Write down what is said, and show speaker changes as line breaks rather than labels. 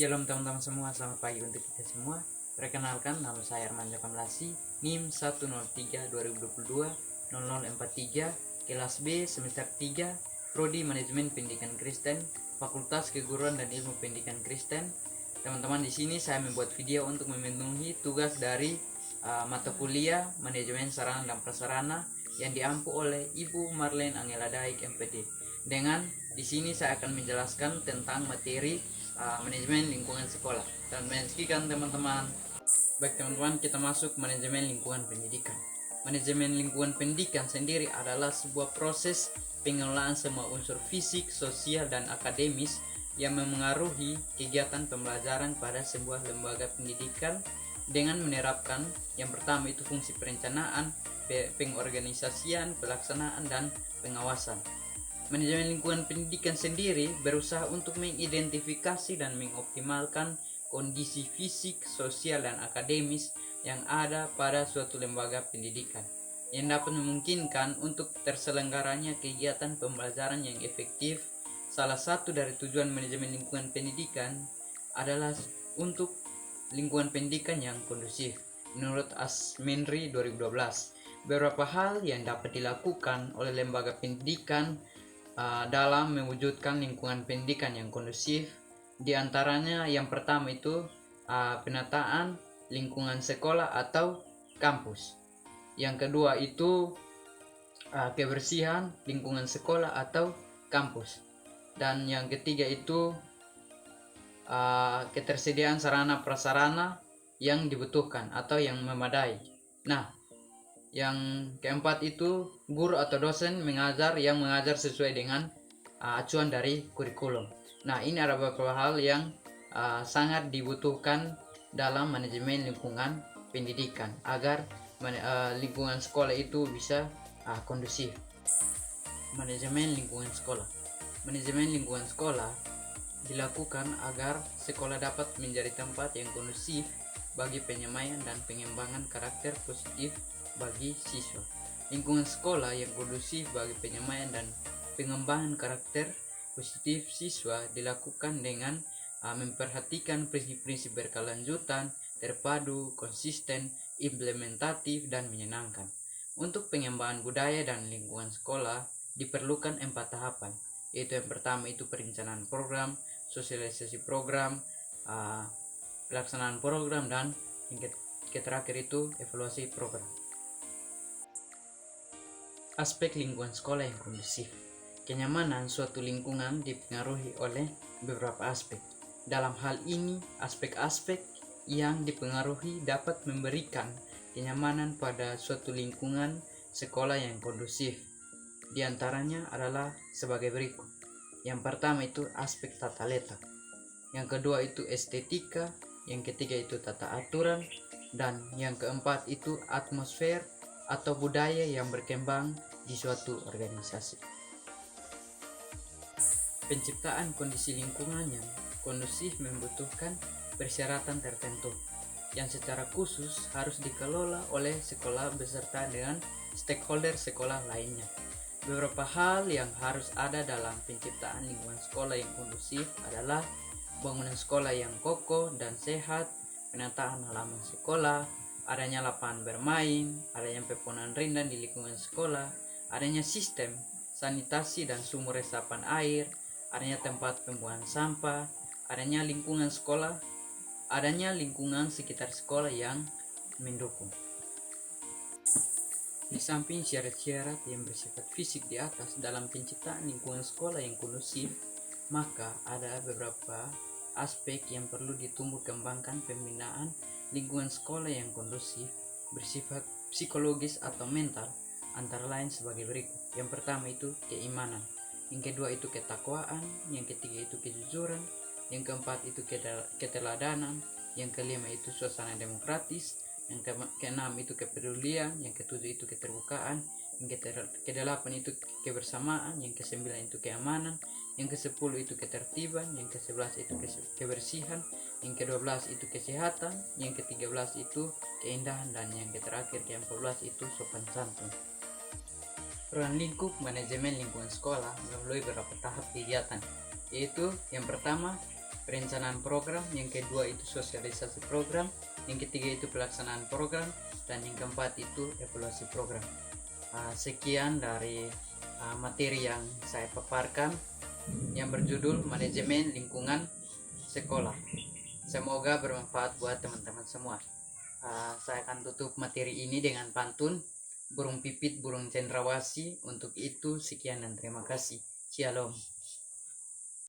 Shalom teman-teman semua, selamat pagi untuk kita semua. Perkenalkan, nama saya Arman Jakamlasi, NIM 103-2022-0043, kelas B semester 3, Prodi Manajemen Pendidikan Kristen, Fakultas Keguruan dan Ilmu Pendidikan Kristen. Teman-teman, di sini saya membuat video untuk memenuhi tugas dari mata kuliah Manajemen Sarana dan Prasarana yang diampu oleh Ibu Marlene Angela Daik MPD. Dengan di sini saya akan menjelaskan tentang materi manajemen lingkungan sekolah. Dan menyaksikan teman-teman. Baik teman-teman, kita masuk manajemen lingkungan pendidikan. Manajemen lingkungan pendidikan sendiri adalah sebuah proses pengelolaan semua unsur fisik, sosial, dan akademis yang memengaruhi kegiatan pembelajaran pada sebuah lembaga pendidikan dengan menerapkan yang pertama itu fungsi perencanaan, pengorganisasian, pelaksanaan, dan pengawasan. Manajemen lingkungan pendidikan sendiri berusaha untuk mengidentifikasi dan mengoptimalkan kondisi fisik, sosial, dan akademis yang ada pada suatu lembaga pendidikan yang dapat memungkinkan untuk terselenggaranya kegiatan pembelajaran yang efektif. Salah satu dari tujuan manajemen lingkungan pendidikan adalah untuk lingkungan pendidikan yang kondusif. Menurut Asmenri 2012, beberapa hal yang dapat dilakukan oleh lembaga pendidikan dalam mewujudkan lingkungan pendidikan yang kondusif. Di antaranya yang pertama itu penataan lingkungan sekolah atau kampus. Yang kedua itu kebersihan lingkungan sekolah atau kampus. Dan yang ketiga itu ketersediaan sarana prasarana yang dibutuhkan atau yang memadai. Nah, yang keempat itu guru atau dosen yang mengajar sesuai dengan acuan dari kurikulum. Nah, ini ada beberapa hal yang sangat dibutuhkan dalam manajemen lingkungan pendidikan agar lingkungan sekolah itu bisa kondusif. Manajemen lingkungan sekolah. Manajemen lingkungan sekolah dilakukan agar sekolah dapat menjadi tempat yang kondusif bagi penyemaian dan pengembangan karakter positif bagi siswa. Lingkungan sekolah yang kondusif bagi penyemaian dan pengembangan karakter positif siswa dilakukan dengan memperhatikan prinsip-prinsip berkelanjutan, terpadu, konsisten, implementatif, dan menyenangkan. Untuk pengembangan budaya dan lingkungan sekolah diperlukan 4 tahapan, yaitu yang pertama itu perencanaan program, sosialisasi program, pelaksanaan program, dan yang terakhir itu evaluasi program. Aspek lingkungan sekolah yang kondusif. Kenyamanan suatu lingkungan dipengaruhi oleh beberapa aspek. Dalam hal ini, aspek-aspek yang dipengaruhi dapat memberikan kenyamanan pada suatu lingkungan sekolah yang kondusif. Di antaranya adalah sebagai berikut. Yang pertama itu aspek tata letak. Yang kedua itu estetika. Yang ketiga itu tata aturan. Dan yang keempat itu atmosfer atau budaya yang berkembang di suatu organisasi. Penciptaan kondisi lingkungan yang kondusif membutuhkan persyaratan tertentu yang secara khusus harus dikelola oleh sekolah beserta dengan stakeholder sekolah lainnya. Beberapa hal yang harus ada dalam penciptaan lingkungan sekolah yang kondusif adalah bangunan sekolah yang kokoh dan sehat, penataan halaman sekolah, adanya lapangan bermain, adanya pepohonan rindang di lingkungan sekolah, adanya sistem sanitasi dan sumur resapan air, adanya tempat pembuangan sampah, adanya lingkungan sekolah, adanya lingkungan sekitar sekolah yang mendukung. Di samping syarat-syarat yang bersifat fisik di atas dalam penciptaan lingkungan sekolah yang kondusif, maka ada beberapa aspek yang perlu ditumbuh kembangkan pembinaan lingkungan sekolah yang kondusif bersifat psikologis atau mental, antara lain sebagai berikut. Yang pertama itu keimanan, yang kedua itu ketakwaan, yang ketiga itu kejujuran, yang keempat itu keteladanan, yang kelima itu suasana demokratis, yang keenam itu kepedulian, yang ketujuh itu keterbukaan, yang kedelapan itu kebersamaan, yang kesembilan itu keamanan, yang kesepuluh itu ketertiban, yang kesebelas itu kebersihan, yang ke-12 itu kesehatan, yang ke-13 itu keindahan, dan yang terakhir ke-14 itu sopan santun. Ruang lingkup manajemen lingkungan sekolah melalui beberapa tahap kegiatan, yaitu yang pertama perencanaan program, yang kedua itu sosialisasi program, yang ketiga itu pelaksanaan program, dan yang keempat itu evaluasi program. Sekian dari materi yang saya paparkan yang berjudul manajemen lingkungan sekolah. Semoga bermanfaat buat teman-teman semua. Saya akan tutup materi ini dengan pantun burung pipit burung cendrawasih. Untuk itu sekian dan terima kasih. Shalom.